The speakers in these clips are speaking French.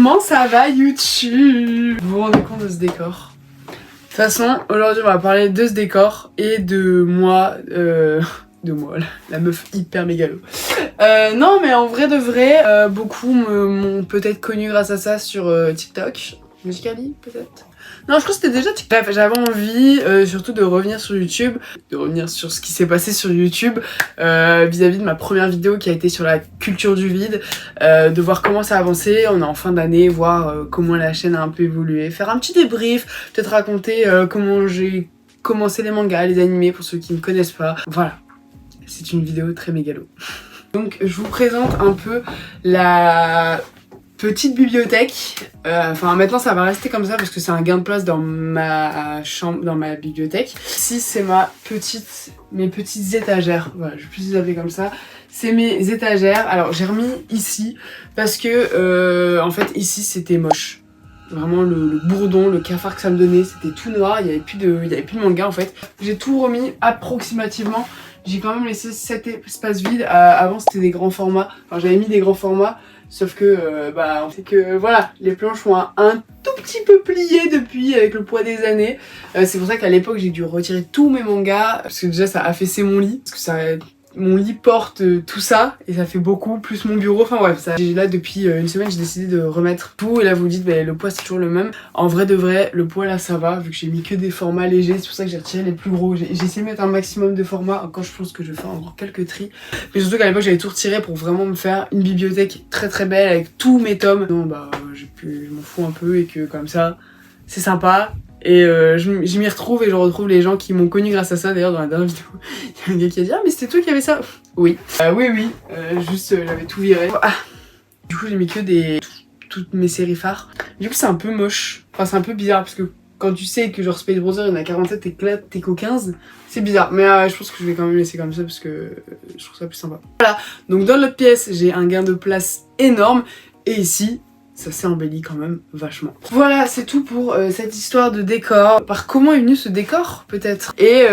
Comment ça va YouTube? Vous vous rendez compte de ce décor? De toute façon, aujourd'hui on va parler de ce décor et de moi, la meuf hyper mégalo. Non mais en vrai de vrai, beaucoup m'ont peut-être connu grâce à ça sur TikTok. Musical.ly peut-être? Non, je crois que c'était déjà TikTok. Bref, j'avais envie surtout de revenir sur YouTube, de revenir sur ce qui s'est passé sur YouTube vis-à-vis de ma première vidéo qui a été sur la culture du vide, de voir comment ça a avancé. On est en fin d'année, voir comment la chaîne a un peu évolué, faire un petit débrief, peut-être raconter comment j'ai commencé les mangas, les animés pour ceux qui ne me connaissent pas. Voilà, c'est une vidéo très mégalo. Donc je vous présente un peu la petite bibliothèque. Enfin maintenant ça va rester comme ça parce que c'est un gain de place dans ma chambre, dans ma bibliothèque. Ici c'est mes petites étagères, voilà, je vais plus les appeler comme ça. C'est mes étagères. Alors j'ai remis ici parce que en fait ici c'était moche. Vraiment le bourdon, le cafard que ça me donnait, c'était tout noir, il y avait plus de manga en fait. J'ai tout remis approximativement. J'ai quand même laissé cet espace vide. Avant c'était des grands formats, enfin j'avais mis des grands formats, sauf que on sait que voilà, les planches ont un tout petit peu plié depuis avec le poids des années. C'est pour ça qu'à l'époque j'ai dû retirer tous mes mangas, parce que déjà ça a affaissé mon lit, parce que mon lit porte tout ça et ça fait beaucoup, plus mon bureau, enfin bref, ça. Là depuis une semaine j'ai décidé de remettre tout et là vous vous dites le poids c'est toujours le même. En vrai de vrai, le poids là ça va vu que j'ai mis que des formats légers, c'est pour ça que j'ai retiré les plus gros. J'ai essayé de mettre un maximum de formats, encore je pense que je vais faire encore quelques tris. Mais surtout qu'à l'époque j'avais tout retiré pour vraiment me faire une bibliothèque très très belle avec tous mes tomes. Non je m'en fous un peu et que comme ça c'est sympa. Et je m'y retrouve et je retrouve les gens qui m'ont connu grâce à ça. D'ailleurs dans la dernière vidéo, il y a un gars qui a dit ah mais c'était toi qui avais ça. Oui. Oui. Juste j'avais tout viré. Ah. Du coup j'ai mis que toutes mes séries phares. Du coup c'est un peu moche. Enfin c'est un peu bizarre parce que quand tu sais que genre Space Brother il y en a 47 et que là t'es qu'au 15, c'est bizarre. Mais je pense que je vais quand même laisser comme ça parce que je trouve ça plus sympa. Voilà. Donc dans l'autre pièce j'ai un gain de place énorme. Et ici ça s'est embelli quand même vachement. Voilà, c'est tout pour cette histoire de décor. Par comment est venu ce décor, peut-être. Et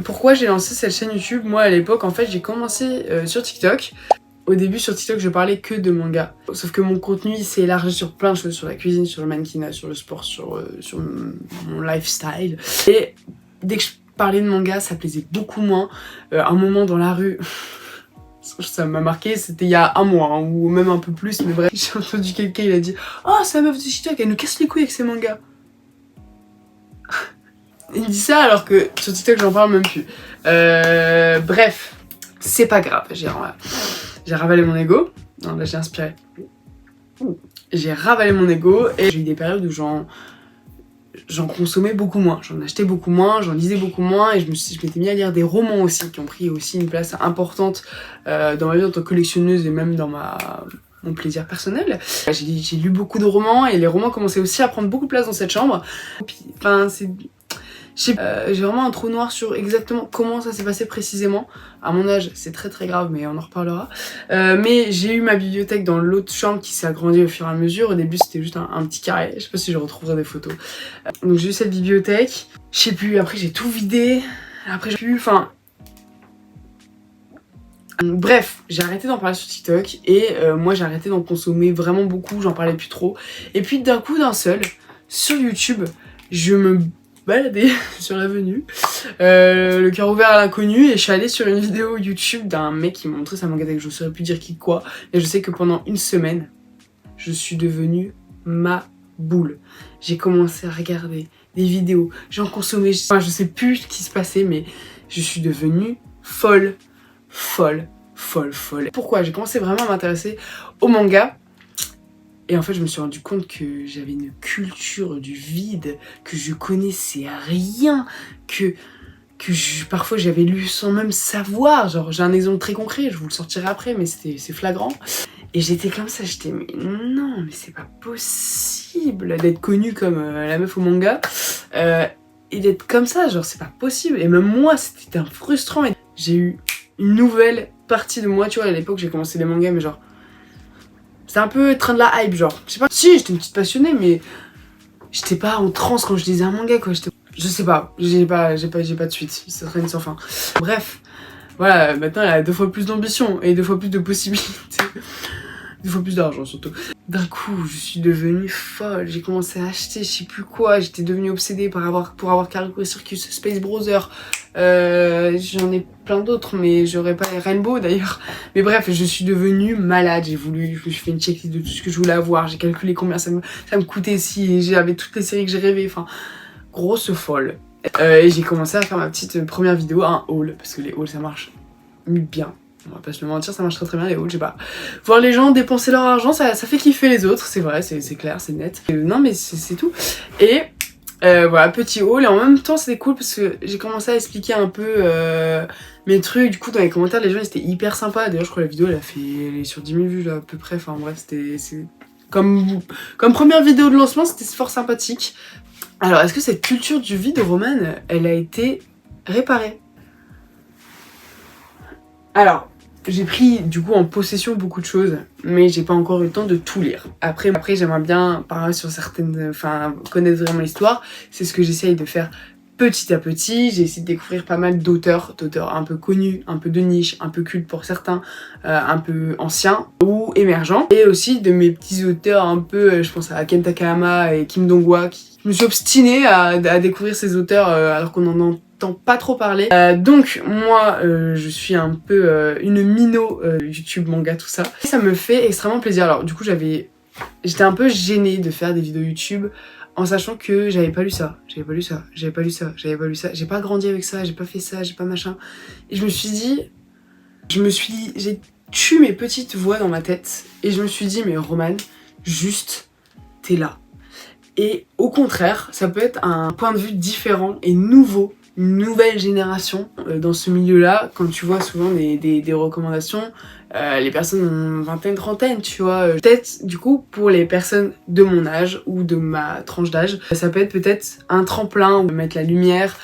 pourquoi j'ai lancé cette chaîne YouTube. Moi, à l'époque, en fait, j'ai commencé sur TikTok. Au début, sur TikTok, je parlais que de manga. Sauf que mon contenu s'est élargi sur plein de choses. Sur la cuisine, sur le mannequinat, sur le sport, sur mon lifestyle. Et dès que je parlais de manga, ça plaisait beaucoup moins. Un moment dans la rue... Ça m'a marqué, c'était il y a un mois, hein, ou même un peu plus, mais bref, j'ai entendu quelqu'un, il a dit « Oh, c'est la meuf de TikTok, elle nous casse les couilles avec ses mangas !» Il dit ça alors que sur TikTok, j'en parle même plus. Bref, c'est pas grave, j'ai ravalé mon ego. Non, là, j'ai inspiré. J'ai ravalé mon ego et j'ai eu des périodes où j'en consommais beaucoup moins, j'en achetais beaucoup moins, j'en lisais beaucoup moins et je m'étais mis à lire des romans aussi qui ont pris aussi une place importante dans ma vie en tant que collectionneuse et même dans mon plaisir personnel. J'ai lu beaucoup de romans et les romans commençaient aussi à prendre beaucoup de place dans cette chambre. Enfin j'ai vraiment un trou noir sur exactement comment ça s'est passé précisément. À mon âge, c'est très très grave, mais on en reparlera. Mais j'ai eu ma bibliothèque dans l'autre chambre qui s'est agrandie au fur et à mesure. Au début, c'était juste un petit carré. Je sais pas si je retrouverai des photos. Donc j'ai eu cette bibliothèque. Je sais plus, après j'ai tout vidé. Après j'ai pu, enfin... Bref, j'ai arrêté d'en parler sur TikTok et moi j'ai arrêté d'en consommer vraiment beaucoup, j'en parlais plus trop. Et puis d'un coup d'un seul, sur YouTube, je me baladais sur l'avenue, le cœur ouvert à l'inconnu, et je suis allée sur une vidéo YouTube d'un mec qui m'a montré sa manga, je ne saurais plus dire qui quoi, et je sais que pendant une semaine, je suis devenue ma boule. J'ai commencé à regarder des vidéos, j'en consommais, enfin, je sais plus ce qui se passait, mais je suis devenue folle. Pourquoi? J'ai commencé vraiment à m'intéresser au manga. Et en fait, je me suis rendu compte que j'avais une culture du vide, que je connaissais rien, que parfois j'avais lu sans même savoir. Genre, j'ai un exemple très concret, je vous le sortirai après, mais c'est flagrant. Et j'étais comme ça, j'étais mais non, mais c'est pas possible d'être connue comme la meuf au manga. Et d'être comme ça, genre c'est pas possible. Et même moi, c'était frustrant. Et j'ai eu une nouvelle partie de moi, tu vois, à l'époque j'ai commencé les mangas, mais genre... C'était un peu train de la hype, genre. Je sais pas, si, j'étais une petite passionnée, mais j'étais pas en transe quand je lisais un manga, quoi. Je sais pas, j'ai pas de suite, ça serait une sans fin. Bref, voilà, maintenant elle a 2 fois plus d'ambition et 2 fois plus de possibilités. Il faut plus d'argent surtout. D'un coup, je suis devenue folle. J'ai commencé à acheter je sais plus quoi. J'étais devenue obsédée pour avoir Calibre Circus, Space Browser. J'en ai plein d'autres, mais j'aurais pas les Rainbow d'ailleurs. Mais bref, je suis devenue malade. Je me suis fait une checklist de tout ce que je voulais avoir. J'ai calculé combien ça me coûtait si j'avais toutes les séries que j'ai rêvé. Enfin, grosse folle. Et j'ai commencé à faire ma petite première vidéo, un haul. Parce que les hauls, ça marche bien. On va pas se le mentir, ça marche très bien les hauls, je sais pas. Voir les gens dépenser leur argent, ça fait kiffer les autres, c'est vrai, c'est clair, c'est net. Non mais c'est tout. Et voilà, petit haul, et en même temps c'était cool parce que j'ai commencé à expliquer un peu mes trucs. Du coup dans les commentaires les gens ils étaient hyper sympas. D'ailleurs je crois que la vidéo elle est sur 10 000 vues là à peu près. Enfin bref, c'est comme première vidéo de lancement, c'était fort sympathique. Alors est-ce que cette culture du vide Romane, elle a été réparée? Alors, j'ai pris du coup en possession beaucoup de choses, mais j'ai pas encore eu le temps de tout lire. Après j'aimerais bien parler sur certaines, enfin connaître vraiment l'histoire. C'est ce que j'essaye de faire petit à petit. J'ai essayé de découvrir pas mal d'auteurs un peu connus, un peu de niche, un peu cultes pour certains, un peu anciens ou émergents. Et aussi de mes petits auteurs un peu, je pense à Ken Takahama et Kim Dong-hwa. Je me suis obstinée à découvrir ces auteurs alors qu'on en entend pas trop parler. Donc moi je suis un peu une minot YouTube, manga, tout ça. Et ça me fait extrêmement plaisir. Alors du coup j'étais un peu gênée de faire des vidéos YouTube en sachant que j'avais pas lu ça, j'ai pas grandi avec ça, j'ai pas fait ça, j'ai pas machin. Et je me suis dit, j'ai tué mes petites voix dans ma tête et je me suis dit mais Romane, juste t'es là. Et au contraire, ça peut être un point de vue différent et nouveau, une nouvelle génération dans ce milieu-là. Quand tu vois souvent des recommandations, les personnes ont vingtaine, trentaine, tu vois. Peut-être, du coup, pour les personnes de mon âge ou de ma tranche d'âge, ça peut être peut-être un tremplin, de mettre la lumière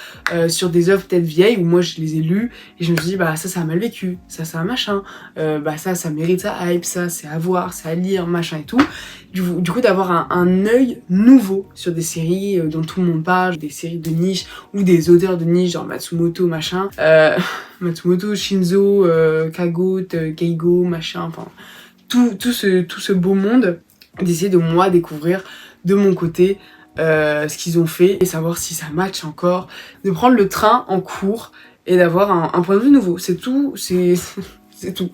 sur des œuvres peut-être vieilles où moi je les ai lues et je me suis dit bah ça a mal vécu, ça a machin, bah ça mérite sa hype, ça c'est à voir, c'est à lire, machin et tout. Du coup d'avoir un œil nouveau sur des séries dont tout le monde parle, des séries de niche ou des auteurs de niche genre Matsumoto machin, Matsumoto, Shinzo, Kago, Keigo machin, enfin tout ce beau monde, d'essayer de moi découvrir de mon côté ce qu'ils ont fait et savoir si ça match encore, de prendre le train en cours et d'avoir un point de vue nouveau, c'est tout, c'est tout.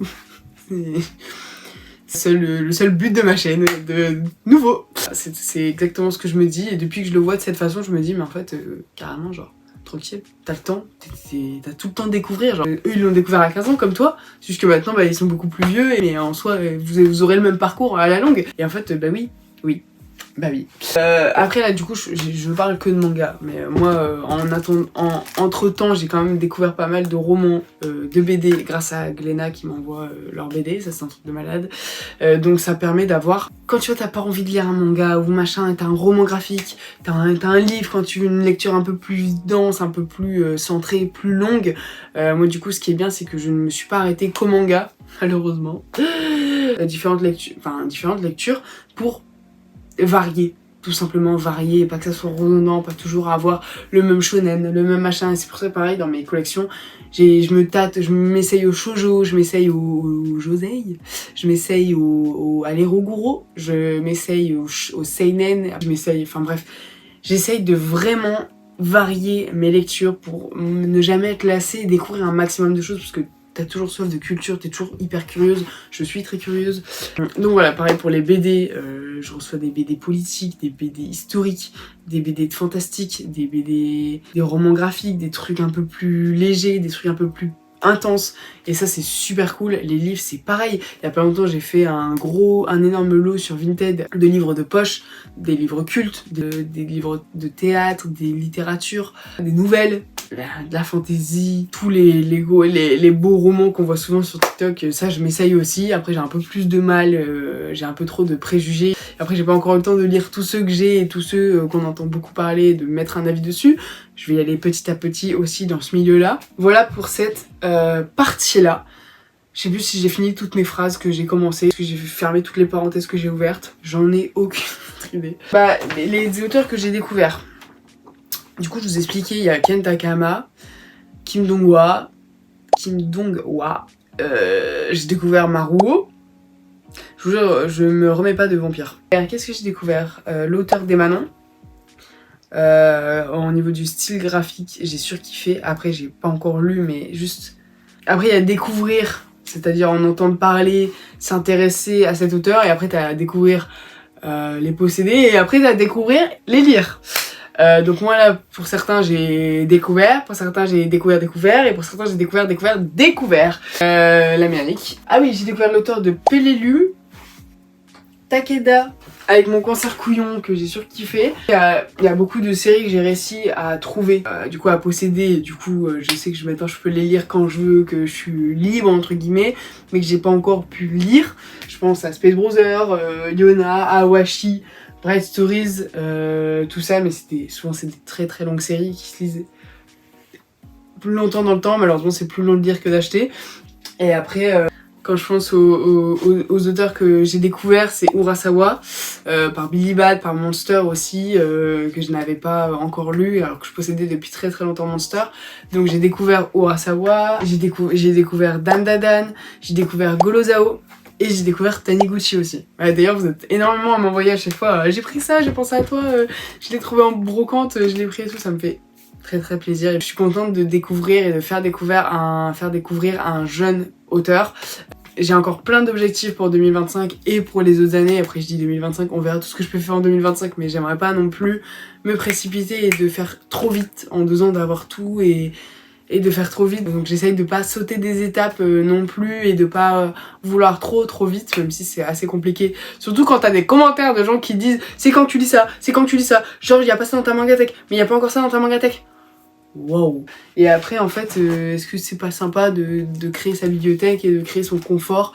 C'est le seul but de ma chaîne, de nouveau. C'est exactement ce que je me dis et depuis que je le vois de cette façon, je me dis mais en fait carrément genre tranquille, t'as le temps, t'as tout le temps de découvrir. Genre, eux ils l'ont découvert à 15 ans comme toi, c'est juste que maintenant bah, ils sont beaucoup plus vieux mais en soi vous aurez le même parcours à la longue. Et en fait bah oui. Après là du coup je parle que de manga, mais moi entre temps j'ai quand même découvert pas mal de romans, de BD grâce à Glénat qui m'envoie leurs BD, ça c'est un truc de malade. Donc ça permet d'avoir, quand tu vois t'as pas envie de lire un manga ou machin, t'as un roman graphique, t'as un livre, quand tu veux une lecture un peu plus dense, un peu plus centrée, plus longue, moi du coup ce qui est bien c'est que je ne me suis pas arrêtée qu'au manga, malheureusement. Différentes lectures pour varier, tout simplement varier, et pas que ça soit redondant, pas toujours avoir le même shonen, le même machin. Et c'est pour ça pareil dans mes collections, je me tâte, je m'essaye au shoujo, je m'essaye au josei, je m'essaye à l'eroguro, je m'essaye au seinen, je m'essaye, enfin bref, j'essaye de vraiment varier mes lectures pour ne jamais être lassée et découvrir un maximum de choses parce que t'as toujours soif de culture, t'es toujours hyper curieuse, je suis très curieuse. Donc voilà, pareil pour les BD, je reçois des BD politiques, des BD historiques, des BD fantastiques, des romans graphiques, des trucs un peu plus légers, des trucs un peu plus intenses, et ça c'est super cool. Les livres c'est pareil, il y a pas longtemps j'ai fait un énorme lot sur Vinted de livres de poche, des livres cultes, des livres de théâtre, des littératures, des nouvelles, de la fantasy, tous les beaux romans qu'on voit souvent sur TikTok, ça je m'essaye aussi. Après j'ai un peu plus de mal, j'ai un peu trop de préjugés. Après j'ai pas encore eu le temps de lire tous ceux que j'ai et tous ceux qu'on entend beaucoup parler, de mettre un avis dessus. Je vais y aller petit à petit aussi dans ce milieu-là. Voilà pour cette partie-là. Je sais plus si j'ai fini toutes mes phrases que j'ai commencé, que j'ai fermé toutes les parenthèses que j'ai ouvertes. J'en ai aucune idée. Bah, les auteurs que j'ai découverts. Du coup, je vous ai expliqué, il y a Ken Takahama, Kim Dong-hwa. J'ai découvert Maruo. Je Je vous jure, je me remets pas de vampire. Qu'est-ce que j'ai découvert? L'auteur des Manants. Au niveau du style graphique, j'ai surkiffé. Après, j'ai pas encore lu, mais juste... Après, il y a découvrir, c'est-à-dire en entendre parler, s'intéresser à cet auteur, et après, t'as à découvrir les posséder, et après, t'as à découvrir les lire. Donc moi là, pour certains j'ai découvert, pour certains j'ai découvert, et pour certains j'ai découvert l'Amérique. Ah oui, j'ai découvert l'auteur de Pelelu, Takeda, avec mon cancer couillon que j'ai surkiffé. Il y a beaucoup de séries que j'ai réussi à trouver, du coup à posséder, du coup je sais que maintenant je peux les lire quand je veux, que je suis libre entre guillemets, mais que j'ai pas encore pu lire. Je pense à Space Brothers, Yona, Awashi, Bright Stories, tout ça, mais souvent c'est des très très longues séries qui se lisent plus longtemps dans le temps. Malheureusement c'est plus long de lire que d'acheter. Et après quand je pense aux auteurs que j'ai découverts, c'est Urasawa, par Billy Bat, par Monster aussi, que je n'avais pas encore lu alors que je possédais depuis très très longtemps Monster. Donc j'ai découvert Urasawa, j'ai découvert Dan Dadan, j'ai découvert Golozao. Et j'ai découvert Taniguchi aussi. D'ailleurs, vous êtes énormément à m'envoyer à chaque fois. J'ai pris ça, j'ai pensé à toi, je l'ai trouvé en brocante, je l'ai pris et tout. Ça me fait très très plaisir. Et je suis contente de découvrir et de faire découvrir un jeune auteur. J'ai encore plein d'objectifs pour 2025 et pour les autres années. Après, je dis 2025, on verra tout ce que je peux faire en 2025, mais j'aimerais pas non plus me précipiter et de faire trop vite en 2 ans, d'avoir tout et de faire trop vite. Donc j'essaye de pas sauter des étapes non plus et de pas vouloir trop vite, même si c'est assez compliqué. Surtout quand t'as des commentaires de gens qui disent c'est quand tu lis ça, c'est quand tu lis ça. Genre il y a pas ça dans ta mangatech, mais il y a pas encore ça dans ta mangatech. Wow. Et après en fait, est-ce que c'est pas sympa de créer sa bibliothèque et de créer son confort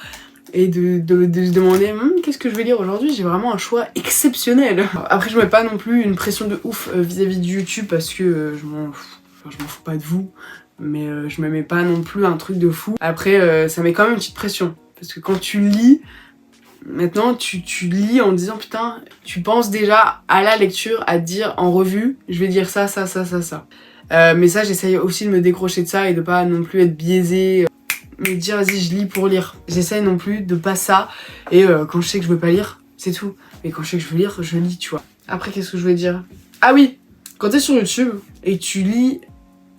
et de se demander qu'est-ce que je vais lire aujourd'hui? J'ai vraiment un choix exceptionnel. Après je mets pas non plus une pression de ouf vis-à-vis de YouTube parce que je m'en fous pas de vous, mais je me mets pas non plus un truc de fou. Après ça met quand même une petite pression, parce que quand tu lis, maintenant tu lis en disant putain, tu penses déjà à la lecture, à te dire en revue, je vais dire ça. Mais ça j'essaye aussi de me décrocher de ça et de pas non plus être biaisée, me dire vas-y je lis pour lire. J'essaye non plus de pas ça, et quand je sais que je veux pas lire, c'est tout. Mais quand je sais que je veux lire, je lis, tu vois. Après qu'est-ce que je voulais dire? Ah oui, quand t'es sur YouTube et tu lis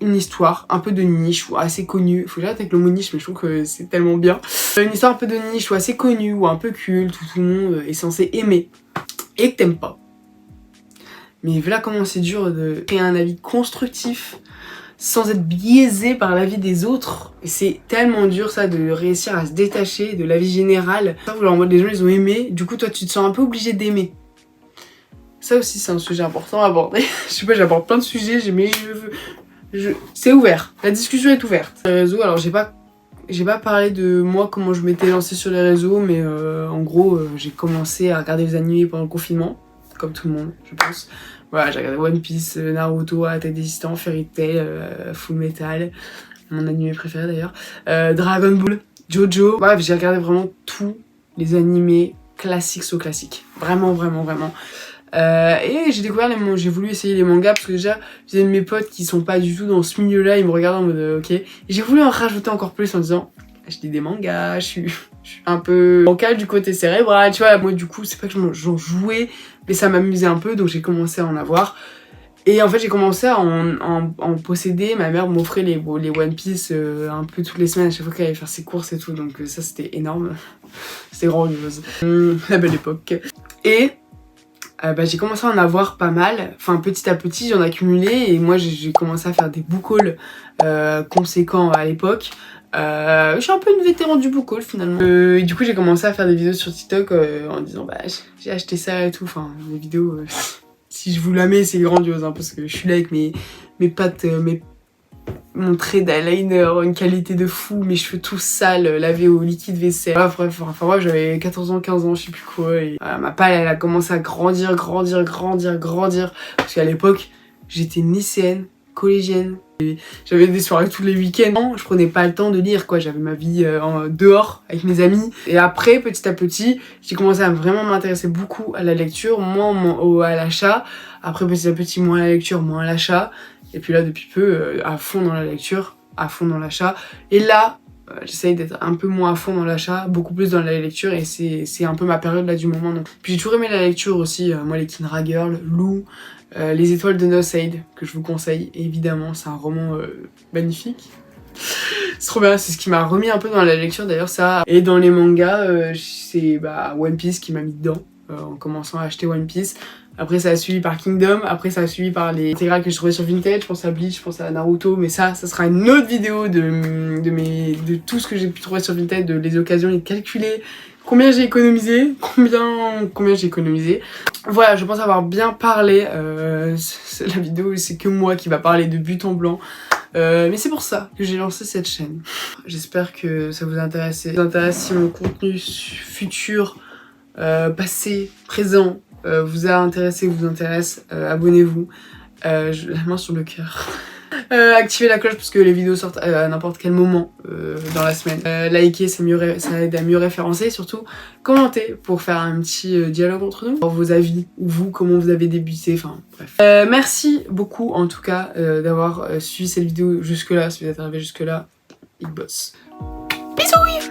une histoire un peu de niche ou assez connue, faut que j'arrête avec le mot niche mais je trouve que c'est tellement bien, une histoire un peu de niche ou assez connue ou un peu culte où tout le monde est censé aimer et que t'aimes pas, mais voilà comment c'est dur de créer un avis constructif sans être biaisé par l'avis des autres. Et c'est tellement dur ça, de réussir à se détacher de l'avis général. En mode les gens ils ont aimé, du coup toi tu te sens un peu obligé d'aimer. Ça aussi c'est un sujet important à aborder. Je sais pas, j'aborde plein de sujets, c'est ouvert, la discussion est ouverte. Les réseaux, alors j'ai pas parlé de moi, comment je m'étais lancée sur les réseaux, mais en gros j'ai commencé à regarder les animés pendant le confinement, comme tout le monde je pense. Voilà, j'ai regardé One Piece, Naruto, Attaque des Titans, Fairy Tail, Full Metal, mon animé préféré d'ailleurs, Dragon Ball, Jojo. Bref, j'ai regardé vraiment tous les animés classiques au classique, vraiment. Et j'ai découvert j'ai voulu essayer les mangas parce que déjà j'ai de mes potes qui sont pas du tout dans ce milieu là, ils me regardent en mode ok, et j'ai voulu en rajouter encore plus en disant je lis des mangas, je suis un peu bancal du côté cérébral, tu vois. Moi du coup c'est pas que j'en jouais, mais ça m'amusait un peu, donc j'ai commencé à en avoir. Et en fait j'ai commencé à en posséder. Ma mère m'offrait les One Piece un peu toutes les semaines à chaque fois qu'elle allait faire ses courses et tout, donc ça c'était énorme. C'était grandiose. La belle époque. Et j'ai commencé à en avoir pas mal, enfin petit à petit j'en accumulais, et moi j'ai commencé à faire des book hauls conséquents à l'époque. Je suis un peu une vétéran du book haul finalement. Et du coup j'ai commencé à faire des vidéos sur TikTok en disant j'ai acheté ça et tout, enfin des vidéos, si je vous la mets c'est grandiose parce que je suis là avec mes pattes, mon trait d'eyeliner, une qualité de fou, mes cheveux tous sales, lavés au liquide vaisselle. Bref, j'avais 14 ans, 15 ans, je sais plus quoi, et ma palle elle a commencé à grandir. Parce qu'à l'époque, j'étais lycéenne, collégienne. J'avais des soirées tous les week-ends, je prenais pas le temps de lire quoi, j'avais ma vie dehors avec mes amis. Et après, petit à petit, j'ai commencé à vraiment m'intéresser beaucoup à la lecture, moins à l'achat. Après, petit à petit, moins à la lecture, moins à l'achat. Et puis là, depuis peu, à fond dans la lecture, à fond dans l'achat. Et là, j'essaye d'être un peu moins à fond dans l'achat, beaucoup plus dans la lecture, et c'est un peu ma période là du moment. Donc. Puis j'ai toujours aimé la lecture aussi, moi les Kindra Girl, Lou, Les Étoiles de Nossaid, que je vous conseille évidemment, c'est un roman magnifique. C'est trop bien, c'est ce qui m'a remis un peu dans la lecture d'ailleurs ça. Et dans les mangas, c'est One Piece qui m'a mis dedans, en commençant à acheter One Piece. Après ça a suivi par Kingdom, après ça a suivi par les intégrales que je trouvais sur Vinted, je pense à Bleach, je pense à Naruto, mais ça sera une autre vidéo de tout ce que j'ai pu trouver sur Vinted, de les occasions et de calculer combien j'ai économisé, combien j'ai économisé. Voilà, je pense avoir bien parlé, la vidéo c'est que moi qui va parler de but en blanc. Mais c'est pour ça que j'ai lancé cette chaîne. J'espère que ça vous intéresse. Si mon contenu futur, passé, présent, vous a intéressé, vous intéresse, abonnez-vous. La main sur le cœur. Activez la cloche parce que les vidéos sortent à n'importe quel moment dans la semaine. Likez, ça aide à mieux référencer. Et surtout, commentez pour faire un petit dialogue entre nous. Pour vos avis, ou vous, comment vous avez débuté, enfin bref. Merci beaucoup en tout cas d'avoir suivi cette vidéo jusque là. Si vous êtes arrivé jusque là, big boss. Bisous.